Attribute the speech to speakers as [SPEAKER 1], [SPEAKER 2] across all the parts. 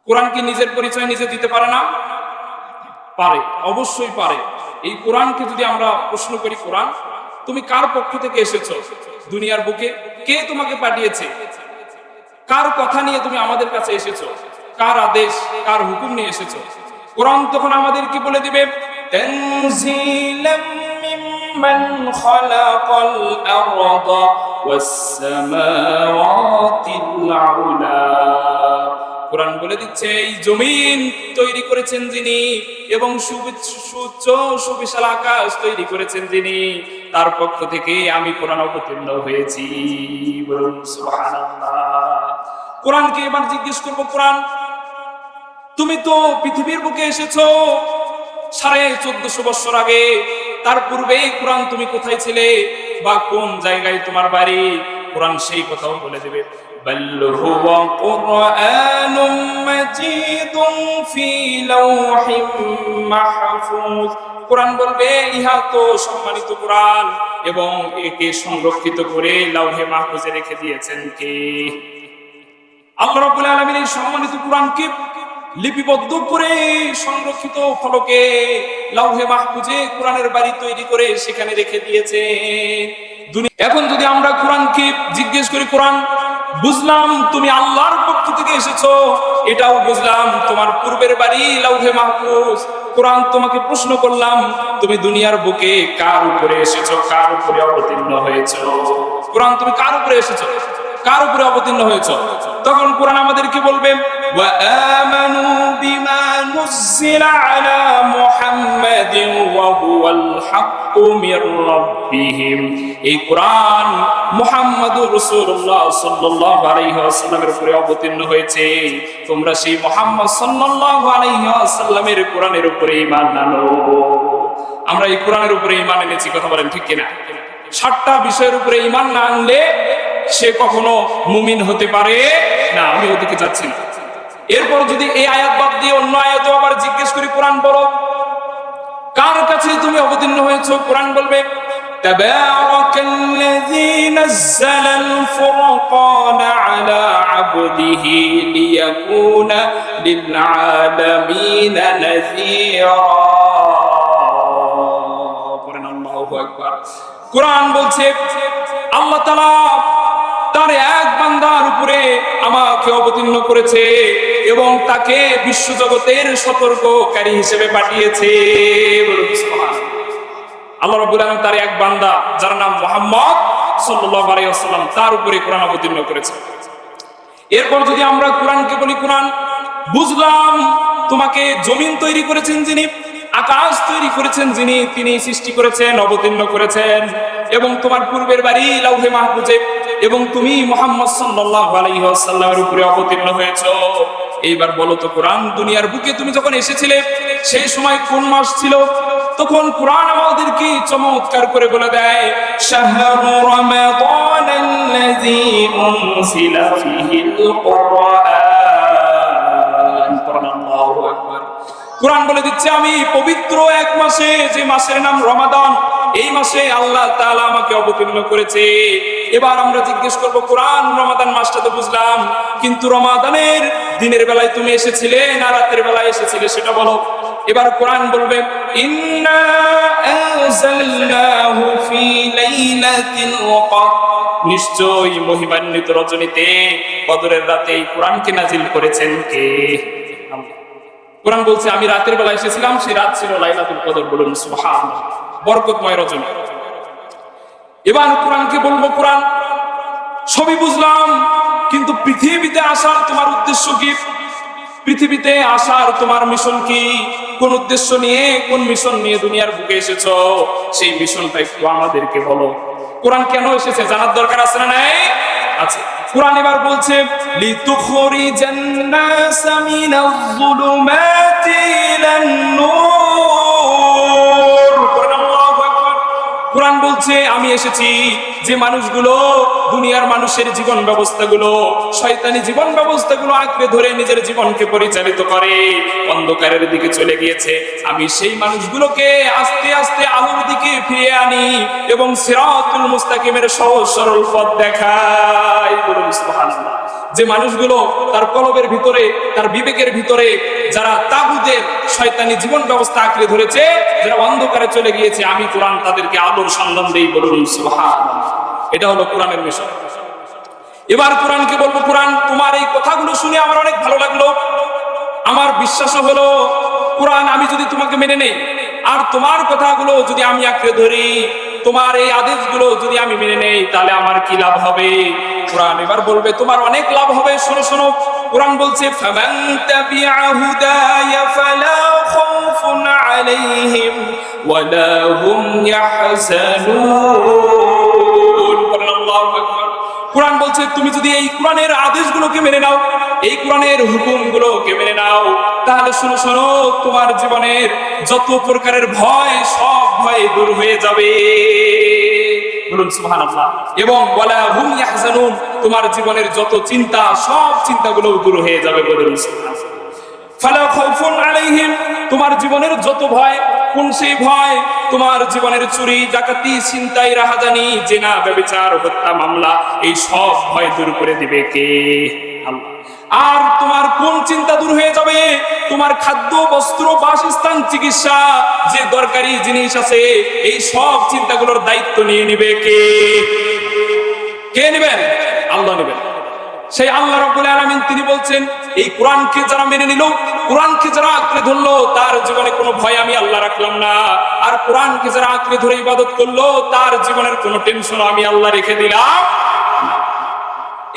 [SPEAKER 1] কোরআন কি নিজের পরিচয় নিজে দিতে পারে না? পারে, অবশ্যই পারে। এই কোরআনকে যদি আমরা প্রশ্ন করি, কোরআন তুমি কার পক্ষ থেকে এসেছো দুনিয়ার বুকে? কে তোমাকে পাঠিয়েছে? কার কথা নিয়ে তুমি আমাদের কাছে এসেছো? কার আদেশ, কার হুকুম নিয়ে এসেছো? কোরআন তখন আমাদের কি বলে দিবে? তানজিলাম মিম্মান খালাকাল আরদা ওয়াস সামাওয়াতিল উলা। কোরআন বলে দিচ্ছে এই জমিন তৈরি করেছেন যিনি, এবং সুউচ্চ সুবিশাল আকাশ তৈরি করেছেন যিনি, তার পক্ষ থেকে আমি কোরআন অবতীর্ণ হয়েছি। বলুন সুবহানাল্লাহ। কোরআনকে এবার জিজ্ঞেস করব, কোরআন তুমি তো পৃথিবীর বুকে এসেছো 1450 বছর আগে, তার পূর্বে কোরআন তুমি কোথায় ছিলে বা কোন জায়গায় তোমার বাড়ি? কোরআন সেই কথাও বলে দেবে, বাল হুয়া কুরআনুম মাজিদুন ফি লাওহিম মাহফুজ। কোরআন বলবে ইহা তো সম্মানিত কোরআন, এবং একে সংরক্ষিত করে লাওহে মাহফুজে রেখে দিয়েছেন কে? আল্লাহ রাব্বুল আলামিন এই সম্মানিত কোরআনকে লিপিবদ্ধ করে সংরক্ষিত ফলকে লাওহে মাহফুজে কোরআনের বাড়ি তৈরি করে সেখানে রেখে দিয়েছে। এখন যদি আমরা কোরআনকে জিজ্ঞেস করি, কোরআন বুঝলাম তুমি আল্লাহর পক্ষ থেকে এসেছো, এটাও বুঝলাম তোমার পূর্বের বাড়ি লাওহে মাহফুজ। কোরআন তোমাকে প্রশ্ন করলাম, তুমি দুনিয়ার বুকে কার উপরে এসেছো, কার উপরে অবতীর্ণ হয়েছো? কোরআন তুমি কার উপরে এসেছো, কার উপরে অবতীর্ণ হয়েছো? তখন কোরআন আমাদেরকে বলবে, ওয়া আমানু বিমা নুজিলা আলা মুহাম্মাদিন ওয়া হুয়াল হাক্কু মির রাব্বিহিম। এই কোরআন মুহাম্মদুর রাসূলুল্লাহ সাল্লাল্লাহু আলাইহি ওয়াসাল্লামের উপরে অবতীর্ণ হয়েছে, তোমরা সেই মুহাম্মদ সাল্লাল্লাহু আলাইহি ওয়াসাল্লামের কোরআনের উপরে ঈমান আনো। আমরা এই কোরআনের উপরে ঈমান এনেছি, কথা বলেন ঠিক কিনা? 7টা বিষয়ের উপরে ঈমান না আনলে সে কখনো মুমিন হতে পারে না। আমি ওদিকে যাচ্ছি না। এরপর যদি এই আয়াত বাদ দিয়ে অন্য আয়াতও আবার জিজ্ঞেস করি, কোরআন বলো কার কাছে তুমি অবতীর্ণ হয়েছো? কোরআন বলবে, তাবারাকাল্লাযী নাযালাল ফুরকানা আলা আবদিহি লিয়াকুনা লিল আলামিনা নাযীরা। পড়েন আল্লাহু আকবার। কোরআন বলছে আল্লাহ তাআলা তার এক বান্দার উপরে আমাকে অবতীর্ণ করেছে এবং তাকে বিশ্বজগতের সতর্ককারী হিসেবে পাঠিয়েছে। আল্লাহ রাব্বুল আলামিন তার এক বান্দা যার নাম মুহাম্মদ সাল্লাল্লাহু আলাইহি ওয়াসাল্লাম, তার উপরে কোরআন অবতীর্ণ করেছে। এরপর যদি আমরা কোরআনকে বলি, কোরআন বুঝলাম তোমাকে জমিন তৈরি করেছেন যিনি, আকাশ তৈরি করেছেন যিনি, তিনি সৃষ্টি করেছেন, অবতীর্ণ করেছেন, এবং তোমার পূর্বের বাড়ি লাওহে মাহফুজে, এবং তুমি মুহাম্মদ সাল্লাল্লাহু আলাইহি ওয়াসাল্লামের উপরে অবতীর্ণ হয়েছো। এইবার বলো তো কোরআন, দুনিয়ার বুকে তুমি যখন এসেছিলে সেই সময় কোন মাস ছিল? তখন কোরআন আমাদেরকে চমৎকার করে বলে দেয়, শাহরু রমাদানাল্লাযী উনজিলা ফীহিল কুরআন। আল্লাহু আকবার। কোরআন বলে দিচ্ছে আমি পবিত্র এক মাসে, যে মাসের নাম রমাদান, এই মাসে আল্লাহ তাআলা আমাকে অবতীর্ণ করেছে। এবার আমরা জিজ্ঞেস করব, কোরআন রমাদান মাসটা তো বুঝলাম, কিন্তু রমাদানের দিনের বেলায় তুমি এসেছিলে না রাতের বেলায় এসেছিলে সেটা বলো। এবার কোরআন বলবে, ইন্না আনজালনাহু ফি লাইলাতিল কদর। নিশ্চয়ই মহিমান্বিত রজনীতে, কদরের রাতে এই কোরআনকে নাজিল করেছেন কে? কোরআন বলছে আমি রাতের বেলা এসেছিলাম, সেই রাত ছিল লাইলাতুল কদর। বলুন সুবহানাল্লাহ, বরকতময় রজনী। এবার কোরআনকে বলবো, কোরআন সবই বুঝলাম, কিন্তু পৃথিবীতে আসার তোমার উদ্দেশ্য কি? পৃথিবীতে আসার তোমার মিশন কি? কোন উদ্দেশ্য নিয়ে, কোন মিশন নিয়ে দুনিয়ার বুকে এসেছো? সেই মিশনটা একটু আমাদেরকে বলো। কোরআন কেন এসেছে জানার দরকার আছে না নাই? আছে। কোরআন এবার বলছে, লিতুখরিজান নাসা মিনাজ যুলুমাতি ইলান নূর। কোরআন বলছে আমি এসেছি যে মানুষগুলো দুনিয়ার মানুষের জীবন ব্যবস্থাগুলো, শয়তানি জীবন ব্যবস্থাগুলো আঁকড়ে ধরে নিজের জীবনকে পরিচালিত করে অন্ধকারের দিকে চলে গিয়েছে, আমি সেই মানুষগুলোকে আস্তে আস্তে আলোর দিকে ফিরিয়ে আনি এবং সিরাতুল মুস্তাকিমের সহজ সরল পথ দেখাই। বলুন সুবহানাল্লাহ। যে মানুষগুলো তার কলবের ভিতরে, তার বিবেকের ভিতরে যারা তাগুতের শয়তানি জীবন ব্যবস্থা আঁকড়ে ধরেছে, যারা অন্ধকারে চলে গিয়েছে, আমি কোরআন তাদেরকে আলোর সন্ধান দেই, বলুন সুবহানাল্লাহ। এটা হলো কোরআনের মিশন। এবার কোরআনকে বলবো, কোরআন তোমার এই কথাগুলো শুনে আমার অনেক ভালো লাগলো। আমার বিশ্বাস হলো কোরআন আমি যদি তোমাকে মেনে নেই আর তোমার কথাগুলো যদি আমি আঁকড়ে ধরি, তোমার এই আদেশগুলো যদি আমি মেনে নেই, তাহলে আমার কি লাভ হবে? কোরআন এবার বলবে তোমার অনেক লাভ হবে। শোনো শোনো, কোরআন বলছে ফামান তাবিআ হুদায়া ফালা খাউফুন আলাইহিম ওয়ালা হুম ইয়াহজানুন। আল্লাহু আকবার। কোরআন বলছে তুমি যদি এই কোরআনের আদেশগুলোকে মেনে নাও, এই কোরআনের হুকুমগুলোকে মেনে নাও, তাহলে শোনো শোনো, তোমার জীবনের যত প্রকারের ভয়, সব ভয় দূর হয়ে যাবে, বলুন সুবহানাল্লাহ। এবং ওয়ালা হুম ইয়াহজানুন, তোমার জীবনের যত চিন্তা, সব চিন্তাগুলো দূর হয়ে যাবে, বলুন সুবহানাল্লাহ। ফালা খাউফুন আলাইহিম, তোমার জীবনের যত ভয়, কোন সেই ভয়? তোমার জীবনের চুরি, ডাকাতি, ছিনতাই, রাহাজানি, জিনা, ব্যভিচার, হত্যা, মামলা, এই সব ভয় দূর করে দিবে কে? আল্লাহ। আর তোমার কোন চিন্তা দূর হয়ে যাবে? তোমার খাদ্য, বস্ত্র, বাসস্থান, চিকিৎসা, যে দরকারি জিনিস আছে, এই সব চিন্তাগুলোর দায়িত্ব নিয়ে নিবে কে? কে নেবেন? আল্লাহ নেবেন। সেই আল্লাহ রাব্বুল আলামিন তিনি বলছেন, এই কোরআনকে যারা মেনে নিল, কোরআনকে যারা আঁকড়ে ধরলো, তার জীবনে কোনো ভয় আমি আল্লাহ রাখলাম না। আর কোরআনকে যারা আঁকড়ে ধরে ইবাদত করলো, তার জীবনের কোনো টেনশন আমি আল্লাহ রেখে দিলাম।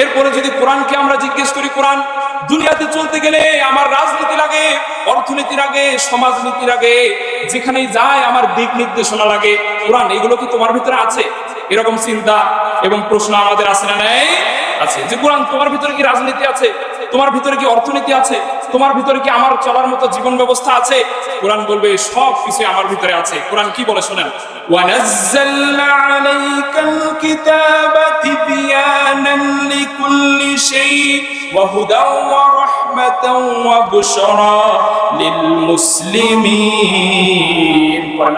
[SPEAKER 1] এরপরে যদি কোরআনকে আমরা জিজ্ঞেস করি, কোরআন দুনিয়াতে চলতে গেলে আমার রাজনীতি লাগে, অর্থনীতি লাগে, সমাজনীতি লাগে, যেখানেই যায় আমার দিক নির্দেশনা লাগে, কোরআন এগুলো কি তোমার ভিতরে আছে? এরকম চিন্তা এবং প্রশ্ন আমাদের আছে না নাই? আছে। যে কোরআন তোমার ভিতরে কি রাজনীতি আছে? তোমার ভিতরে কি অর্থনীতি আছে? তোমার ভিতরে কি আমার চলার মতো জীবন ব্যবস্থা আছে? কোরআন বলবে সব কিছু আমার ভিতরে আছে। কোরআন কি বলে শুনেন, ওয়ানাজ্জালনা আলাইকাল কিতাবা তিবয়ানান লিকুল্লি শাই ওয়া হুদাও ওয়া রাহমাতাও ওয়া বুশরা লিল মুসলিমিন।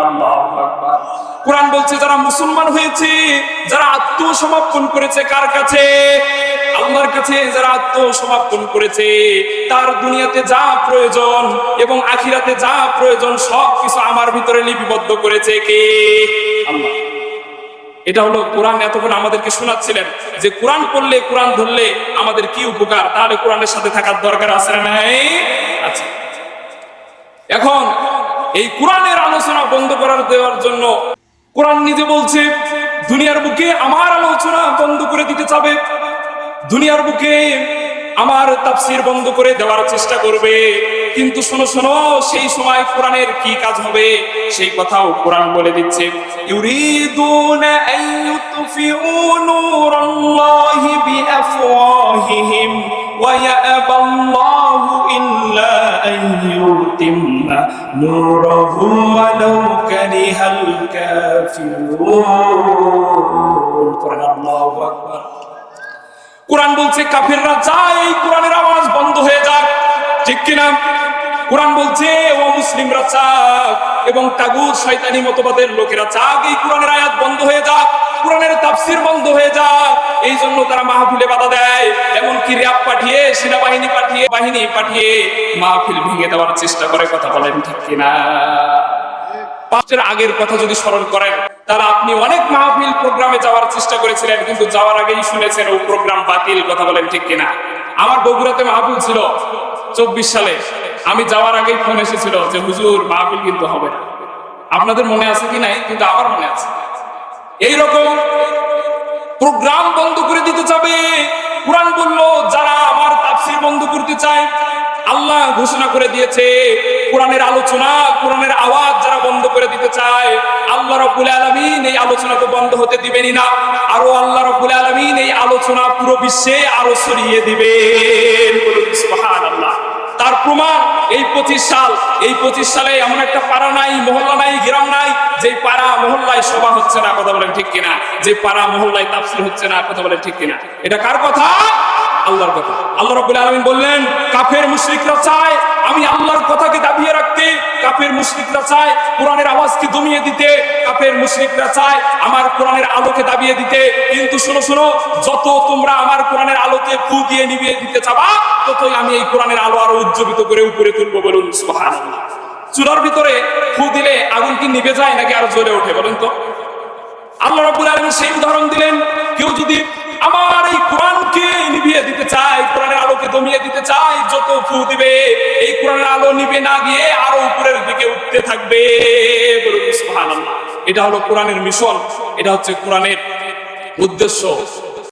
[SPEAKER 1] আল্লাহু আকবার। কোরআন বলছে যারা মুসলমান হয়েছে, যারা আত্মসমর্পণ করেছে, কার কাছে? আল্লাহর কাছে। যারা আত্মসমর্পণ করেছে, তার দুনিয়াতে যা প্রয়োজন এবং আখিরাতে যা প্রয়োজন, সব কিছু আমার ভিতরে লিপিবদ্ধ করেছে কে? আল্লাহ। এটা হলো কোরআন এতক্ষণ আমাদেরকে শোনাচ্ছিলেন যে কোরআন পড়লে, কোরআন ধরলে আমাদের কি উপকার। তাহলে কোরআনের সাথে থাকার দরকার আছে না নাই? আছে। এখন এই কোরআনের আলোচনা বন্ধ করার দেওয়ার জন্য কোরআন নিজে বলছে দুনিয়ার বুকে আমার আলোচনা বন্ধ করে দিতে চাবে, দুনিয়ার বুকে আমার তাফসীর বন্ধ করে দেওয়ার চেষ্টা করবে। কিন্তু শোনো শোনো, সেই সময় কোরআনের কি কাজ হবে সেই কথাও কোরআন বলে দিচ্ছে। ইউরিদুনা আইয়ুতফিউ নূরাল্লাহি বিআফওয়াহিহিম ওয়া ইয়াবাল্লাহু ইল্লা আইয়ুতিম্মা নূরাহু ওয়ালাউ কারিহাল কাফিরুন। আল্লাহু আকবার। কোরআন বলছে কাফেররা চায় এই কোরআনের আওয়াজ বন্ধ হয়ে যাক, ঠিক কিনা? কোরআন বলছে ও মুসলিমরা চাক এবং তাগুত শয়তানি মতবাদের লোকেরা চাক এই কোরআনের আয়াত বন্ধ হয়ে যাক, কোরআনের তাফসীর বন্ধ হয়ে যাক। এই জন্য তারা মাহফিলে বাধা দেয়, এমনকি র‍্যাব পাঠিয়ে, সেনাবাহিনী পাঠিয়ে মাহফিল ভেঙে দেওয়ার চেষ্টা করে। কথা বলেন ঠিক কিনা? পাঁচের আগের কথা যদি স্মরণ করেন, তাহলে আপনি অনেক মাহফিল প্রোগ্রামে যাওয়ার চেষ্টা করেছিলেন, কিন্তু যাওয়ার আগেই শুনেছেন ও প্রোগ্রাম বাতিল। কথা বলেন ঠিক কিনা? আমার বগুড়াতে মাহফিল ছিল 24 সালে। আমি যাওয়ার আগেই ফোন এসেছিল যে হুজুর মাহফিল কিন্তু হবে না। আপনাদের মনে আছে কি নাই? কিন্তু আমার মনে আছে। এইরকম প্রোগ্রাম বন্ধ করে দিতে চাবে। কোরআন বলল যারা আমার তাফসীর বন্ধ করতে চায়, আল্লাহ ঘোষণা করে দিয়েছে কোরআনের আলোচনা, কোরআনের আওয়াজ যারা বন্ধ করে দিতে চায়, আল্লাহ রাব্বুল আলামিন এই আলোচনা তো বন্ধ হতে দিবেনই না, আরো আল্লাহ রাব্বুল আলামিন এই আলোচনা পুরো বিশ্বে আরো ছড়িয়ে দিবেন। বলুন সুবহানাল্লাহ। তার প্রমাণ এই 25 সালে এমন একটা পাড়া নাই, মহল্লা নাই, গ্রাম নাই যে পাড়া মহল্লায় সভা হচ্ছে না। কথা বলেন ঠিক কিনা? যে পাড়া মহল্লায় তাফসীর হচ্ছে না। কথা বলেন ঠিক কিনা? এটা কার কথা? আল্লাহর কথা। আল্লাহ রাব্বুল আলামিন বললেন কাফের মুশরিকরা চায় আমি আল্লাহর কথাকে দাবিয়ে রাখতে, কাফের মুশরিকরা চায় কোরআনের আওয়াজ আওয়াজকে দমিয়ে দিতে, কাফের মুশরিকরা চায় আমার কোরআনের আলোকে দাবিয়ে দিতে। কিন্তু শোনো শোনো, যত তোমরা আমার কোরআনের আলোতে ফু দিয়ে নিভিয়ে দিতে চাবা, ততই আমি এই কোরআনের আলো আরো উজ্জ্বলিত করে উপরে তুলবো। বলুন সুবহানাল্লাহ। চুলার ভিতরে ফু দিলে আগুন কি নিভে যায় নাকি আরো জ্বলে ওঠে? বলেন তো। আল্লাহ রাব্বুল আলামিন সেই উদাহরণ দিলেন, কেউ যদি আমার এই কোরআনকে নিভিয়ে দিতে চায়, কোরআনের আলোকে দমিয়ে দিতে চায়, যত ফু দিবে এই কোরআনের আলো নিভে না গিয়ে আরো উপরের দিকে উঠতে থাকবে। বলুন সুবহানাল্লাহ। এটা হলো কোরআনের মিশন, এটা হচ্ছে কোরআনের উদ্দেশ্য।